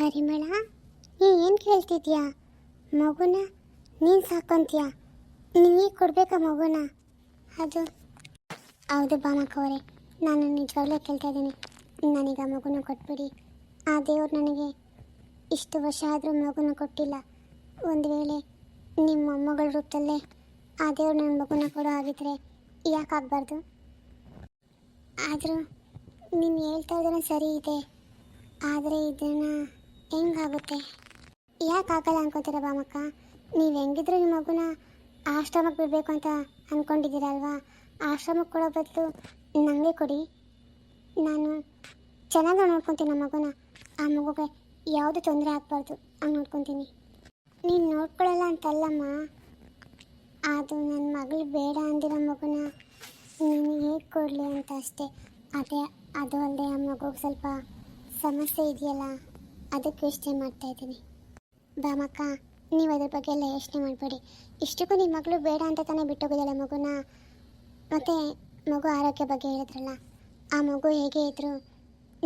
ಪರಿಮಳ, ನೀ ಏನು ಕೇಳ್ತಿದ್ಯಾ? ಮಗುನ ನೀನು ಸಾಕೊಂತೀಯ? ನೀವೀಗ ಕೊಡ್ಬೇಕಾ ಮಗುನ? ಅದು ಹೌದು ಬಾಮಕ್ಕವರೇ, ನಾನು ನಿಜವಾಗ್ಲೂ ಕೇಳ್ತಾ ಇದ್ದೀನಿ. ನನಗೆ ಆ ಮಗುನ ಕೊಟ್ಬಿಡಿ. ಆ ದೇವ್ರು ನನಗೆ ಇಷ್ಟು ವರ್ಷ ಆದರೂ ಮಗುನ ಕೊಟ್ಟಿಲ್ಲ. ಒಂದು ವೇಳೆ ನಿಮ್ಮ ಮೊಮ್ಮಗಳ ರೂಪದಲ್ಲೇ ಆ ದೇವ್ರು ನನ್ನ ಮಗುನ ಕೊಡೋ ಆಗಿದ್ರೆ ಯಾಕೆ ಆಗಬಾರ್ದು? ಆದರೂ ನೀನು ಹೇಳ್ತಾ ಇದ್ರೆ ಸರಿ ಇದೆ, ಆದರೆ ಇದನ್ನು ಹೆಂಗಾಗುತ್ತೆ? ಯಾಕೆ ಆಗಲ್ಲ ಅನ್ಕೊತೀರ ಬಾಮಕ್ಕ? ನೀವು ಹೆಂಗಿದ್ರು ನಿಮ್ಮ ಮಗುನ ಆಶ್ರಮಕ್ಕೆ ಬಿಡಬೇಕು ಅಂತ ಅಂದ್ಕೊಂಡಿದ್ದೀರಲ್ವಾ? ಆಶ್ರಮಕ್ಕೆ ಕೊಡೋ ಬದಲು ನನಗೆ ಕೊಡಿ. ನಾನು ಚೆನ್ನಾಗಿ ನೋಡ್ಕೊತೀನಿ ನಮ್ಮ ಮಗುನ. ಆ ಮಗುಗೆ ಯಾವುದು ತೊಂದರೆ ಆಗಬಾರ್ದು ಹಂಗೆ ನೋಡ್ಕೊತೀನಿ. ನೀನು ನೋಡ್ಕೊಳ್ಳಲ್ಲ ಅಂತಲ್ಲಮ್ಮ, ಅದು ನನ್ನ ಮಗಳು ಬೇಡ ಅಂದಿರೋ ಮಗುನ ನೀನು ಹೇಗೆ ಕೊಡಲಿ ಅಂತ ಅಷ್ಟೇ. ಅದು ಅಲ್ಲದೆ ಆ ಮಗುಗೆ ಸ್ವಲ್ಪ ಸಮಸ್ಯೆ ಇದೆಯಲ್ಲ, ಅದಕ್ಕೆ ಯೋಚನೆ ಮಾಡ್ತಾಯಿದ್ದೀನಿ. ಬಾಮಕ್ಕ, ನೀವು ಅದ್ರ ಬಗ್ಗೆ ಎಲ್ಲ ಯೋಚನೆ ಮಾಡಬೇಡಿ. ಇಷ್ಟಕ್ಕೂ ನಿಮ್ಮ ಮಗಳು ಬೇಡ ಅಂತ ತಾನೇ ಬಿಟ್ಟೋಗಿದ್ದಾಳೆ ಮಗುನ. ಮತ್ತು ಮಗು ಆರೋಗ್ಯ ಬಗ್ಗೆ ಹೇಳಿದ್ರಲ್ಲ, ಆ ಮಗು ಹೇಗೆ ಇದ್ದರೂ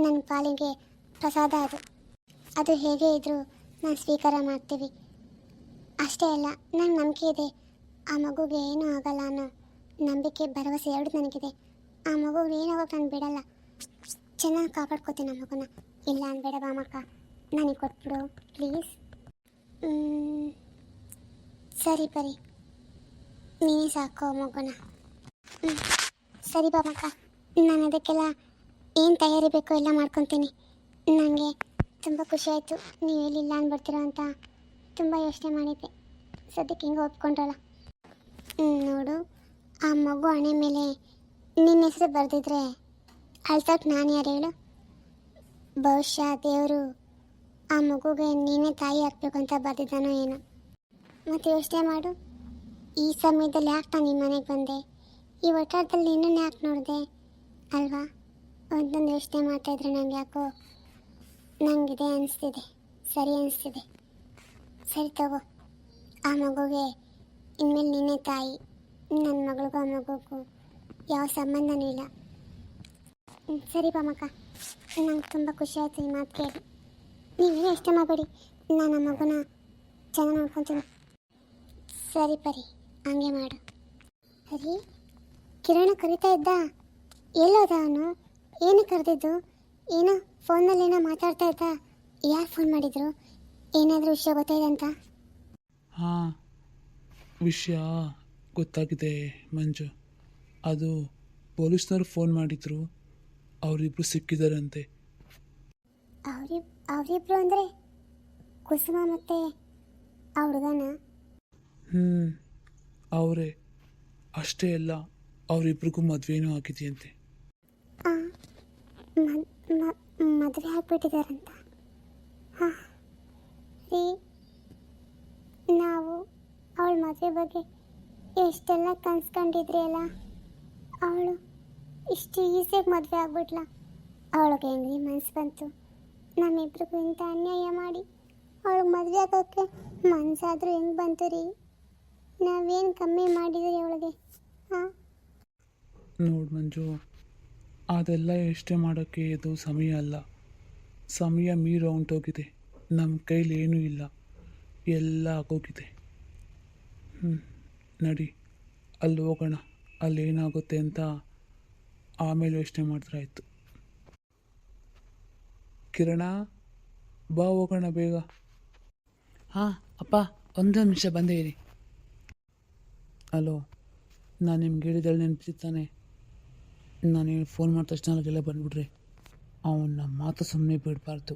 ನನ್ನ ಪಾಲಿಗೆ ಪ್ರಸಾದ. ಅದು ಹೇಗೆ ಇದ್ದರೂ ನಾನು ಸ್ವೀಕಾರ ಮಾಡ್ತೀವಿ. ಅಷ್ಟೇ ಅಲ್ಲ, ನಂಗೆ ನಂಬಿಕೆ ಇದೆ ಆ ಮಗುಗೆ ಏನೂ ಆಗಲ್ಲ ಅನ್ನೋ ನಂಬಿಕೆ, ಭರವಸೆ ಎರಡು ನನಗಿದೆ. ಆ ಮಗುಗೆ ಏನಾಗೋಕೆ ನಾನು ಬಿಡಲ್ಲ. ಚೆನ್ನಾಗಿ ಕಾಪಾಡ್ಕೋತೀನಿ ಆ ಮಗುನ. ಇಲ್ಲ ಅನ್ಬೇಡ ಬಾಮಕ್ಕ, ನನಗೆ ಕೊಟ್ಬಿಡು ಪ್ಲೀಸ್. ಸರಿ ಬರಿ, ನೀನೇ ಸಾಕೋ ಮಗುನ. ಸರಿ ಬಾಮಕ್ಕ, ನಾನು ಅದಕ್ಕೆಲ್ಲ ಏನು ತಯಾರಿ ಬೇಕೋ ಎಲ್ಲ ಮಾಡ್ಕೊತೀನಿ. ನನಗೆ ತುಂಬ ಖುಷಿ ಆಯಿತು ನೀವು ಹೇಳಿಲ್ಲ ಅಂದ್ಬಿಡ್ತೀರೋ ಅಂತ. ತುಂಬ ಯೋಚನೆ ಮಾಡಿದ್ದೆ, ಸದ್ಯಕ್ಕೆ ಹಿಂಗೆ ಒಪ್ಕೊಂಡ್ರಲ್ಲ. ನೋಡು, ಆ ಮಗು ಹಣೆ ಮೇಲೆ ನಿನ್ನ ಹೆಸರು ಬರೆದಿದ್ರೆ ಅಳ್ಸೋಕೆ ನಾನು ಯಾರು ಹೇಳು? ಬಹುಶಃ ದೇವರು ಆ ಮಗುಗೆ ನೀನೇ ತಾಯಿ ಹಾಕ್ಬೇಕು ಅಂತ ಬರೆದಿದ್ದಾನೋ ಏನೋ. ಮತ್ತು ಯೋಚನೆ ಮಾಡು, ಈ ಸಮಯದಲ್ಲಿ ಯಾಕೆ ನಾನು ನಿಮ್ಮ ಮನೆಗೆ ಬಂದೆ? ಈ ಒಟ್ಟಾರದಲ್ಲಿ ನಿನ್ನನ್ನು ಯಾಕೆ ನೋಡಿದೆ ಅಲ್ವಾ? ಒಂದೊಂದು ಯೋಚನೆ ಮಾಡ್ತಾಯಿದ್ರೆ ನನಗೆ ಯಾಕೋ ನನಗಿದೆ ಅನಿಸ್ತಿದೆ, ಸರಿ ಅನಿಸ್ತಿದೆ. ಸರಿ ತಗೋ, ಆ ಮಗುಗೆ ಇನ್ಮೇಲೆ ನೀನೇ ತಾಯಿ. ನನ್ನ ಮಗಳಿಗೂ ಆ ಮಗುಗೂ ಯಾವ ಸಂಬಂಧನೂ ಇಲ್ಲ. ಸರಿ ಬಾಮಕ್ಕ, ನಂಗೆ ತುಂಬ ಖುಷಿ ಆಯಿತು ಈ ಮಾತು ಕೇಳಿ. ನೀವೇನು ಇಷ್ಟ ಮಾಡಬೇಡಿ, ನಾನು ಆ ಮಗುನ ಚೆನ್ನಾಗಿ ನೋಡ್ಕೊತೀನಿ. ಸರಿ ಪರಿ, ಹಂಗೆ ಮಾಡು. ಸರಿ, ಕಿರಣ ಕರಿತಾ ಇದ್ದ, ಎಲ್ಲೋದ ಅವನು? ಏನು ಕರೆದಿದ್ದು? ಏನೋ ಫೋನಲ್ಲಿ ಏನೋ ಮಾತಾಡ್ತಾ ಇದ್ದ. ಯಾರು ಫೋನ್ ಮಾಡಿದ್ರು? ಏನಾದರೂ ವಿಷಯ ಗೊತ್ತಾಯ್ತು ಅಂತ? ಹಾಂ, ವಿಷಯ ಗೊತ್ತಾಗಿದೆ ಮಂಜು. ಅದು ಪೊಲೀಸ್ನವ್ರು ಫೋನ್ ಮಾಡಿದ್ರು, ಅವರಿಬ್ಬರು ಸಿಕ್ಕಿದಾರಂತೆ. ಅವರಿಬ್ರು ಅಂದರೆ ಕುಸುಮ ಮತ್ತು ಆ ಹುಡುಗನ? ಅವರೇ. ಅಷ್ಟೇ ಅಲ್ಲ, ಅವರಿಬ್ರಿಗೂ ಮದುವೆನೂ ಆಗಿದೆಯಂತೆ. ಮದುವೆ ಆಗಿಬಿಟ್ಟಿದಾರಂತ? ಹಾಂ ರೀ, ನಾವು ಅವಳ ಮದುವೆ ಬಗ್ಗೆ ಎಷ್ಟೆಲ್ಲ ಕನ್ಸ್ಕೊಂಡಿದ್ರಿ ಅಲ್ಲ. ಅವಳು ಇಷ್ಟು ಈಸಿಯಾಗಿ ಮದುವೆ ಆಗ್ಬಿಟ್ಲ. ಅವಳಿಗೆ ಹೆಂಗ್ರಿ ಮನಸ್ಸು ಬಂತು ನಮ್ಮಿಬ್ರಿಗೂ ಇಂಥ ಅನ್ಯಾಯ ಮಾಡಿ? ಅವಳಿಗೆ ಮದುವೆ ಆಗೋಕ್ಕೆ ಮನಸ್ಸಾದರೂ ಹೆಂಗೆ ಬಂತು ರೀ? ನಾವೇನು ಕಮ್ಮಿ ಮಾಡಿದ್ರಿ ಅವಳಿಗೆ? ಹಾಂ, ನೋಡು ಮಂಜು, ಅದೆಲ್ಲ ಎಷ್ಟೇ ಮಾಡೋಕ್ಕೆ ಇದು ಸಮಯ ಅಲ್ಲ. ಸಮಯ ಮೀರಿ ಹೊಂಟೋಗಿದೆ. ನಮ್ಮ ಕೈಲಿ ಏನೂ ಇಲ್ಲ, ಎಲ್ಲ ಆಗೋಗಿದೆ. ನಡಿ, ಅಲ್ಲಿ ಹೋಗೋಣ. ಅಲ್ಲಿ ಏನಾಗುತ್ತೆ ಅಂತ ಆಮೇಲೆ ಯೋಚನೆ ಮಾಡಿದ್ರೆ ಆಯಿತು. ಕಿರಣ, ಬಾ ಹೋಗೋಣ ಬೇಗ. ಹಾಂ ಅಪ್ಪ, ಒಂದು ನಿಮಿಷ ಬಂದೇ ಇರಿ. ಹಲೋ, ನಾನು ನಿಮ್ಗೆ ಹೇಳಿದಳು ನೆನಪಿಸ್ತಾನೆ? ನಾನು ಫೋನ್ ಮಾಡಿದ ತಕ್ಷಣ ಅಲ್ಲಿಗೆಲ್ಲ ಬಂದುಬಿಡ್ರಿ. ಅವನ್ನ ಮಾತು ಸುಮ್ಮನೆ ಬಿಡಬಾರ್ದು.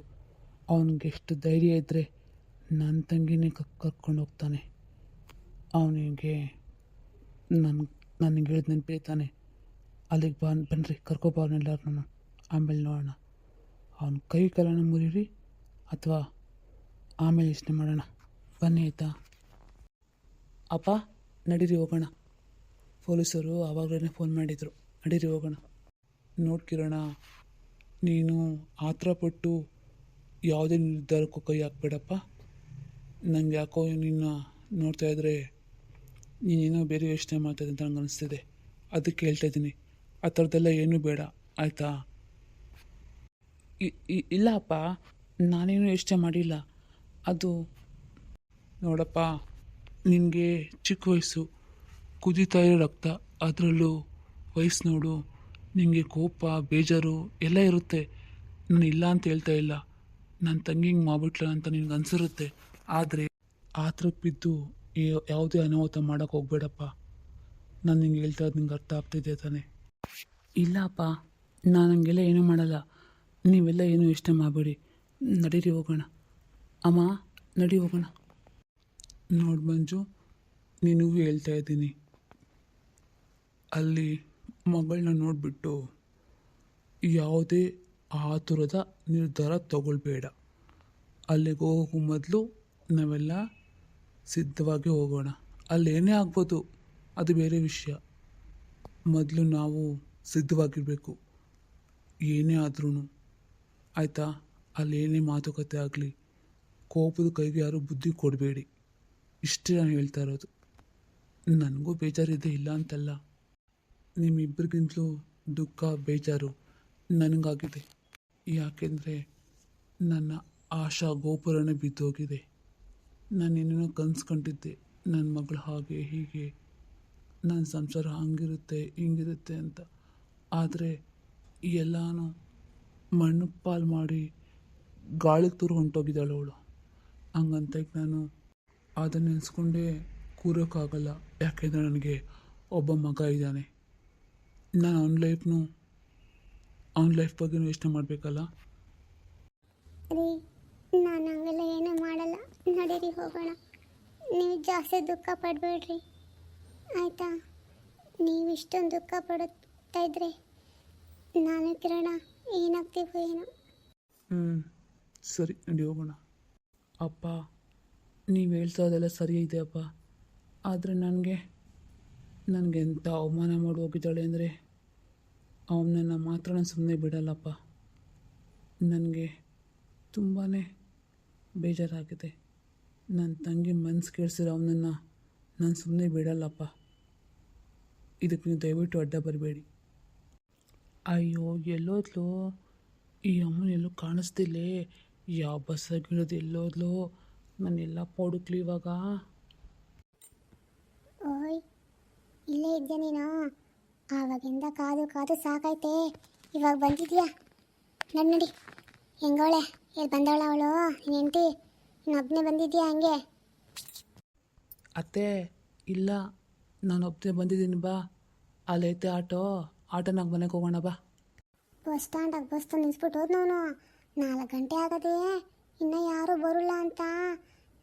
ಅವನಿಗೆ ಎಷ್ಟು ಧೈರ್ಯ ಇದ್ದರೆ ನನ್ನ ತಂಗಿನೇ ಕರ್ಕೊಂಡು ಹೋಗ್ತಾನೆ. ಅವನಿಗೆ ನನಗೆ ಹೇಳಿದ ನೆನಪಿರ್ತಾನೆ. ಅಲ್ಲಿಗೆ ಬನ್ನಿರಿ, ಕರ್ಕೊಬಾ ಅವನ್ನೆಲ್ಲರೂ. ಆಮೇಲೆ ನೋಡೋಣ. ಅವನ ಕೈ ಕಾಲನ್ನು ಮುರಿರಿ ಅಥವಾ ಆಮೇಲೆ ಯೋಚನೆ ಮಾಡೋಣ. ಬನ್ನಿ ಆಯಿತಾ? ಅಪ್ಪ, ನಡೀರಿ ಹೋಗೋಣ. ಪೊಲೀಸರು ಆವಾಗಲೇ ಫೋನ್ ಮಾಡಿದರು. ನಡೀರಿ ಹೋಗೋಣ. ನೋಡಿ ಕಿರಣ, ನೀನು ಆತುರಪಟ್ಟು ಯಾವುದೇ ನಿರ್ಧಾರಕ್ಕೂ ಕೈ ಹಾಕ್ಬೇಡಪ್ಪ. ನಂಗೆ ಯಾಕೋ ನಿನ್ನ ನೋಡ್ತಾ ಇದ್ದರೆ ನೀನೇನೋ ಬೇರೆ ಯೋಚನೆ ಮಾಡ್ತಾಯಿದ್ದೆ ಅಂತ ನಂಗೆ ಅನಿಸ್ತಿದೆ. ಅದಕ್ಕೆ ಹೇಳ್ತಾಯಿದ್ದೀನಿ, ಆ ಥರದ್ದೆಲ್ಲ ಏನೂ ಬೇಡ ಆಯಿತಾ? ಇಲ್ಲ ಅಪ್ಪ, ನಾನೇನು ಯೋಚನೆ ಮಾಡಿಲ್ಲ. ಅದು ನೋಡಪ್ಪ, ನಿನಗೆ ಚಿಕ್ಕ ವಯಸ್ಸು, ಕುದೀತಾ ಇರೋ ರಕ್ತ, ಅದರಲ್ಲೂ ವಯಸ್ಸು ನೋಡು, ನಿನಗೆ ಕೋಪ ಬೇಜಾರು ಎಲ್ಲ ಇರುತ್ತೆ. ನಾನು ಇಲ್ಲ ಅಂತ ಹೇಳ್ತಾ ಇಲ್ಲ. ನನ್ನ ತಂಗಿ ಹಿಂಗೆ ಮಾಡ್ಬಿಟ್ಲ ಅಂತ ನಿನ್ಗೆ ಅನ್ಸಿರುತ್ತೆ. ಆದರೆ ಆತ್ರಕ್ಕೆ ಬಿದ್ದು ಯಾವುದೇ ಅನಾಹುತ ಮಾಡೋಕ್ಕೆ ಹೋಗ್ಬೇಡಪ್ಪ. ನಾನು ನಿಂಗೆ ಹೇಳ್ತಾ ಇದ್ದು ನಿಂಗೆ ಅರ್ಥ ಆಗ್ತಿದೆ ತಾನೆ? ಇಲ್ಲಪ್ಪ, ನಾನು ಹಂಗೆಲ್ಲ ಏನೂ ಮಾಡಲ್ಲ. ನೀವೆಲ್ಲ ಏನೂ ಯೋಚನೆ ಮಾಡಬೇಡಿ. ನಡೀರಿ ಹೋಗೋಣ. ಅಮ್ಮ, ನಡಿ ಹೋಗೋಣ. ನೋಡಿ ಮಂಜು, ನಿನಗೂ ಹೇಳ್ತಾ ಇದ್ದೀನಿ, ಅಲ್ಲಿ ಮಗಳನ್ನ ನೋಡಿಬಿಟ್ಟು ಯಾವುದೇ ಆತುರದ ನಿರ್ಧಾರ ತಗೊಳ್ಬೇಡ. ಅಲ್ಲಿಗೆ ಹೋಗೋ ಮೊದಲು ನಾವೆಲ್ಲ ಸಿದ್ಧವಾಗಿ ಹೋಗೋಣ. ಅಲ್ಲೇನೇ ಆಗ್ಬೋದು, ಅದು ಬೇರೆ ವಿಷಯ. ಮೊದಲು ನಾವು ಸಿದ್ಧವಾಗಿರಬೇಕು, ಏನೇ ಆದ್ರೂ. ಆಯಿತಾ? ಅಲ್ಲೇನೇ ಮಾತುಕತೆ ಆಗಲಿ, ಕೋಪದ ಕೈಗೆ ಯಾರೂ ಬುದ್ಧಿ ಕೊಡಬೇಡಿ. ಇಷ್ಟೇ ನಾನು ಹೇಳ್ತಾ ಇರೋದು. ನನಗೂ ಬೇಜಾರಿದೆ, ಇಲ್ಲ ಅಂತಲ್ಲ. ನಿಮ್ಮಿಬ್ಬರಿಗಿಂತಲೂ ದುಃಖ ಬೇಜಾರು ನನಗಾಗಿದೆ. ಯಾಕೆಂದರೆ ನನ್ನ ಆಶಾ ಗೋಪುರನೇ ಬಿದ್ದೋಗಿದೆ. ನಾನು ಏನೇನೋ ಕನ್ಸ್ಕೊಂಡಿದ್ದೆ, ನನ್ನ ಮಗಳು ಹಾಗೆ ಹೀಗೆ, ನನ್ನ ಸಂಸಾರ ಹಂಗಿರುತ್ತೆ ಹಿಂಗಿರುತ್ತೆ ಅಂತ. ಆದರೆ ಎಲ್ಲನೂ ಮಣ್ಣು ಪಾಲು ಮಾಡಿ ಗಾಳಿಗೆ ತೂರು ಹೊಂಟೋಗಿದ್ದಾಳೆ ಅವಳು. ಹಂಗಂತ ನಾನು ಅದನ್ನು ನೆನೆಸ್ಕೊಂಡೇ ಕೂರೋಕ್ಕಾಗಲ್ಲ. ಯಾಕೆಂದರೆ ನನಗೆ ಒಬ್ಬ ಮಗ ಇದ್ದಾನೆ. ನಾನು ಅವನ ಲೈಫ್ ಬಗ್ಗೆನೂ ಯೋಚನೆ ಮಾಡಬೇಕಲ್ಲ. ರೀ, ನಾನು ಹಂಗೆಲ್ಲ ಏನೂ ಮಾಡಲ್ಲ. ನಡೀರಿ ಹೋಗೋಣ. ನೀವು ಜಾಸ್ತಿ ದುಃಖ ಪಡಬೇಡ್ರಿ, ಆಯಿತಾ? ನೀವು ಇಷ್ಟೊಂದು ದುಃಖ ಪಡುತ್ತಾ ಇದ್ರೆ ನಾನು ಕಿರಣ ಏನಾಗ್ತೀವೋ ಏನೋ. ಸರಿ, ನಡಿ ಹೋಗೋಣ. ಅಪ್ಪ, ನೀವು ಹೇಳ್ತಾದೆಲ್ಲ ಸರಿ ಇದೆ ಅಪ್ಪ. ಆದರೆ ನನಗೆ ಎಂಥ ಅವಮಾನ ಮಾಡಿ ಹೋಗಿದ್ದಾಳೆ ಅಂದರೆ ಅವನನ್ನು ಮಾತ್ರ ನಾನು ಸುಮ್ಮನೆ ಬಿಡಲ್ಲಪ್ಪ. ನನಗೆ ತುಂಬಾ ಬೇಜಾರಾಗಿದೆ. ನನ್ನ ತಂಗಿ ಮನಸ್ಸು ಕೇಳಿಸಿರೋ ಅವನನ್ನು ನಾನು ಸುಮ್ಮನೆ ಬಿಡಲ್ಲಪ್ಪ. ಇದಕ್ಕೆ ನೀವು ದಯವಿಟ್ಟು ಅಡ್ಡ ಬರಬೇಡಿ. ಅಯ್ಯೋ, ಎಲ್ಲೋದ್ಲು ಈ ಅಮ್ಮನ ಎಲ್ಲೂ ಕಾಣಿಸ್ತಿಲ್ಲೇ. ಯಾವ ಬಸ್ಸಾಗಿರೋದು ಎಲ್ಲೋದ್ಲು? ನಾನೆಲ್ಲ ಹುಡುಕ್ಲಿ ಇವಾಗ. ಓಯ್, ಇಲ್ಲೇ ಇದ್ಯಾ ನೀನು? ಆವಾಗಿಂದ ಕಾದು ಕಾದು ಸಾಕೈತೆ. ಇವಾಗ ಬಂದಿದ್ಯಾ? ನಡಿ ಹೆಂಗವಳೆ? ಎಲ್ಲಿ ಬಂದವಳ ಅವಳು? ನಿನ್ನ ಹೆಂಡತಿ ಇನ್ನೊಬ್ಬನೇ ಬಂದಿದ್ಯಾ ಹಂಗೆ? ಅತ್ತೆ, ಇಲ್ಲ, ನಾನು ಒಬ್ಬನೇ ಬಂದಿದ್ದೀನಿ. ಬಾ, ಅಲ್ಲೈತೆ ಆಟೋನಾಗ ಮನೆಗೆ ಹೋಗೋಣ ಬಾ. ಬಸ್ ಸ್ಟ್ಯಾಂಡಾಗ ಬಸ್ ನಿಲ್ಲಿಸ್ಬಿಟ್ಟು ಹೋದ್ ನಾನು. 4 ಗಂಟೆ ಆಗದೆ, ಇನ್ನೂ ಯಾರೂ ಬರೋಲ್ಲ ಅಂತ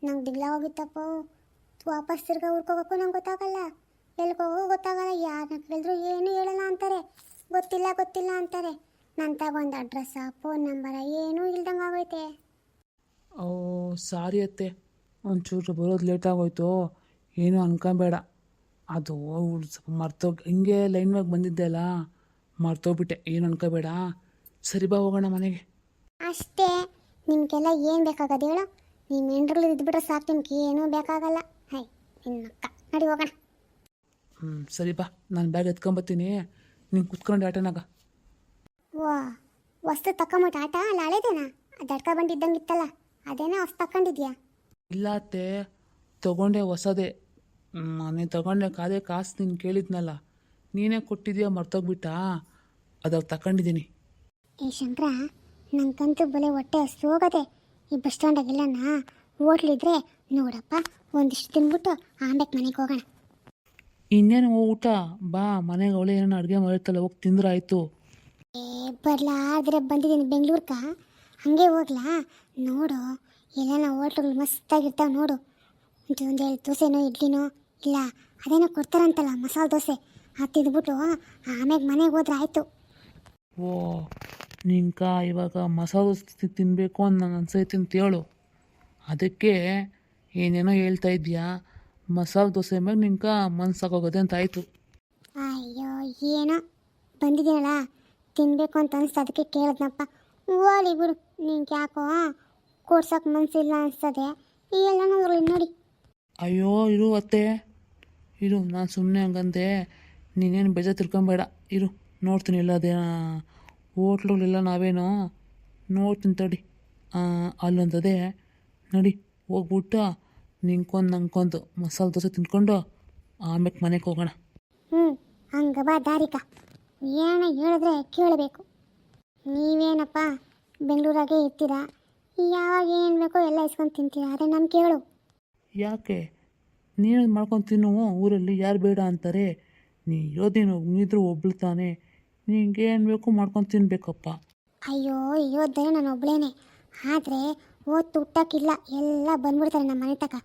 ನಂಗೆ ದಿಗ್ಲ ಹೋಗಿತ್ತಪ್ಪ. ವಾಪಸ್ ತಿರ್ಗಾ ಊರ್ಕೋಬೇಕು ನಂಗೆ ಗೊತ್ತಾಗಲ್ಲ, ಎಲ್ಗೋಗೋ ಗೊತ್ತಾಗಲ್ಲ. ಯಾರನ್ನ ಕೇಳಿದ್ರು ಏನೂ ಹೇಳಲ್ಲ ಅಂತಾರೆ, ಗೊತ್ತಿಲ್ಲ ಅಂತಾರೆ. ನನ್ನ ತಗೊಂಡು ಅಡ್ರೆಸ್ಸ ಫೋನ್ ನಂಬರ ಏನೂ ಇಲ್ದಂಗೆ ಆಗೋಯ್ತೆ. ಓ, ಸಾರಿ ಅತ್ತೆ, ಒಂಚೂರು ಬರೋದು ಲೇಟ್ ಆಗೋಯ್ತು. ಏನೂ ಅನ್ಕೊಬೇಡ. ಅದು ಸ್ವಲ್ಪ ಹಿಂಗೆ ಲೈನ್ವಾಗಿ ಬಂದಿದ್ದೆ ಅಲ್ಲ, ಮರ್ತೋಗ್ಬಿಟ್ಟೆ. ಏನು ಅನ್ಕೋಬೇಡ. ಸರಿ, ಬಾ ಹೋಗೋಣ ಮನೆಗೆ. ಅಷ್ಟೇ, ನಿಮಗೆಲ್ಲ ಏನು ಬೇಕಾಗದು ಹೇಳು? ನಿಮ್ಮ ಹೆಂಡ್ರಲ್ಲಿ ಇದ್ಬಿಟ್ರೆ ಸಾಕು, ನಿಮ್ಗೆ ಏನೂ ಬೇಕಾಗಲ್ಲ. ಹೈ, ನಿನ್ನಕ್ಕ, ನಡಿ ಹೋಗೋಣ. ಸರಿ ಬಾ, ನಾನು ಬ್ಯಾಗ್ ಎತ್ಕೊಂಬತ್ತೀನಿ, ನೀನು ಕುತ್ಕೊಂಡು ಆಟನಾಗ. ವಾ, ವಸ್ತು ತಕೊಂಬಿಟ್ಟು ಆಟ ಅಲ್ಲ ಹಳೇದೇನಾ? ದಡ್ಕ ಬಂದಿದ್ದಂಗೆ ಇತ್ತಲ್ಲ, ಅದೇನೋ ಹೊಸ ತಗೊಂಡಿದ್ಯಾ? ಇಲ್ಲ ಅತ್ತೆ, ತೊಗೊಂಡೆ ಹೊಸದೇ. ನಾನೇ ತೊಗೊಂಡೆ. ಅದೇ ಕಾಸು ನೀನು ಕೇಳಿದ್ನಲ್ಲ, ನೀನೇ ಕೊಟ್ಟಿದ್ಯಾ, ಮರ್ತೋಗ್ಬಿಟ್ಟಾ? ಅದಾಗ ತಗೊಂಡಿದ್ದೀನಿ. ಏ ಶಂಕರ, ನಂಗಂತೂ ಬಲೆ ಹೊಟ್ಟೆ ಹಸ್ರು ಹೋಗದೆ. ಈ ಬಸ್ ಸ್ಟ್ಯಾಂಡಾಗೆಲ್ಲನ ಹೋಟ್ಲಿದ್ರೆ ನೋಡಪ್ಪ, ಒಂದಿಷ್ಟು ತಿನ್ಬಿಟ್ಟು ಆಮೇಲೆ ಮನೆಗೆ ಹೋಗೋಣ. ಇನ್ನೇನು ಊಟ? ಬಾ, ಮನೆಗೆ ಅವಳೆ ಏನೋ ಅಡುಗೆ ಮಾಡಿರ್ತಲ್ಲ, ಹೋಗಿ ತಿಂದ್ರೆ ಆಯಿತು. ಏ ಬರ್ಲಾದ್ರೆ ಬಂದಿದ್ದೀನಿ ಬೆಂಗಳೂರ್ಕ, ಹಾಗೆ ಹೋಗ್ಲಾ? ನೋಡು, ಎಲ್ಲನ ಹೋಟ್ಲುಗಳು ಮಸ್ತಾಗಿರ್ತಾವೆ ನೋಡು. ಒಂದು ದೋಸೆನೋ ಇಡ್ಲಿನೋ ಇಲ್ಲ ಅದೇನೋ ಕೊಡ್ತಾರಂತಲ್ಲ ಮಸಾಲೆ ದೋಸೆ, ಅದು ತಿಂದ್ಬಿಟ್ಟು ಆಮೇಲೆ ಮನೆಗೆ ಹೋದ್ರೆ ಆಯಿತು. ಓ, ನಿಂಕ ಇವಾಗ ಮಸಾಲೆ ದೋಸೆ ತಿನ್ನಬೇಕು ಅಂತ ನಂಗೆ ಅನ್ಸೈತಿ ಅಂತ ಹೇಳು. ಅದಕ್ಕೆ ಏನೇನೋ ಹೇಳ್ತಾ ಇದೆಯಾ. ಮಸಾಲೆ ದೋಸೆ ಮ್ಯಾಗ ನಿಂಕ ಮನ್ಸಾಗೋಗೋದೆ ಅಂತ ಆಯಿತು. ಅಯ್ಯೋ, ಏನೋ ಬಂದಿದ್ದೀನಲ್ಲ, ತಿನ್ನಬೇಕು ಅಂತ ಅನಿಸ್ತು, ಅದಕ್ಕೆ ಕೇಳಿದ್ನಪ್ಪ. ಓಲಿ ಬಿಡು, ನಿಂಗೆ ಯಾಕೋ ಕೊಡ್ಸೋಕೆ ಮನಸ್ಸಿಲ್ಲ ಅನಿಸ್ತದೆ. ಎಲ್ಲನೂ ಇರಲಿ ನೋಡಿ. ಅಯ್ಯೋ, ಇರು ಅತ್ತೆ, ಇರು, ನಾನು ಸುಮ್ಮನೆ ಹಂಗಂದೆ. ನೀನೇನು ಬೇಜಾರು ತಿಳ್ಕೊಬೇಡ, ಇರು, ನೋಡ್ತೀನಿ. ಇಲ್ಲ ಅದೇ ಹೋಟ್ಲುಗಳೆಲ್ಲ ನಾವೇನೋ ನೋಡ್ತೀನಿ ತಡಿ, ಅಲ್ಲೊಂದದೇ ನಡಿ ಹೋಗ್ಬಿಟ್ಟು ನಿಂಗೊಂದು ನಂಗೊಂದು ಮಸಾಲೆ ದೋಸೆ ತಿನ್ಕೊಂಡು ಆಮೇಲೆ ಮನೆಗೆ ಹೋಗೋಣ. ಹ್ಞೂ ಹಂಗ ಬಾ ದಾರಿಕ. ಏನೋ ಹೇಳಿದ್ರೆ ಕೇಳಬೇಕು. ನೀವೇನಪ್ಪ ಬೆಂಗಳೂರಾಗೆ ಇರ್ತೀರಾ, ಯಾವಾಗ ಏನು ಬೇಕೋ ಎಲ್ಲ ಇಸ್ಕೊಂಡು ತಿಂತೀರಾ, ಅದೇ ನಮ್ಗೆ ಕೇಳು. ಯಾಕೆ ನೀನು ಮಾಡ್ಕೊಂಡು ತಿನ್ನು, ಊರಲ್ಲಿ ಯಾರು ಬೇಡ ಅಂತಾರೆ. ನೀ ಇರೋದೇನು ನೀದ್ರು ಒಬ್ಳು ತಾನೆ, ನಿಂಗೇನು ಬೇಕು ಮಾಡ್ಕೊಂಡು ತಿನ್ಬೇಕಪ್ಪ. ಅಯ್ಯೋ ಯೋಧನೆ ನಾನು ಒಬ್ಳೇನೆ, ಆದರೆ ಓದ್ ಊಟಕ್ಕಿಲ್ಲ, ಎಲ್ಲ ಬಂದ್ಬಿಡ್ತಾರೆ ನಮ್ಮ ಮನೆ ತಕ.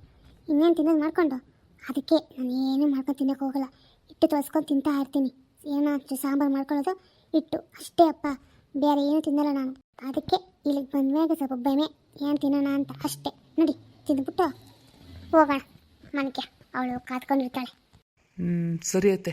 ಇನ್ನೇನು ತಿನ್ನೋದು ಮಾಡ್ಕೊಂಡು, ಅದಕ್ಕೆ ನಾನು ಏನು ಮಾಡ್ಕೊಂಡು ತಿನ್ನೋಕೆ ಹೋಗಲ್ಲ. ಹಿಟ್ಟು ತೊಳ್ಸ್ಕೊಂಡು ತಿಂತಾ ಇರ್ತೀನಿ. ಏನೋ ಸಾಂಬಾರು ಮಾಡ್ಕೊಳ್ಳೋದು ಹಿಟ್ಟು ಅಷ್ಟೇ ಅಪ್ಪ, ಬೇರೆ ಏನು ತಿನ್ನಲ್ಲ ನಾನು. ಅದಕ್ಕೆ ಇಲ್ಲಿಗೆ ಬಂದ್ಮೇಲೆ ಸ್ವಲ್ಪ ಬೆಮೆ ಏನು ತಿನ್ನೋಣ ಅಂತ ಅಷ್ಟೇ. ನೋಡಿ ತಿಂದ್ಬಿಟ್ಟು ಹೋಗೋಣ ಮನೆಗೆ, ಅವಳು ಕಾತ್ಕೊಂಡಿರ್ತಾಳೆ. ಸರಿ ಐತೆ.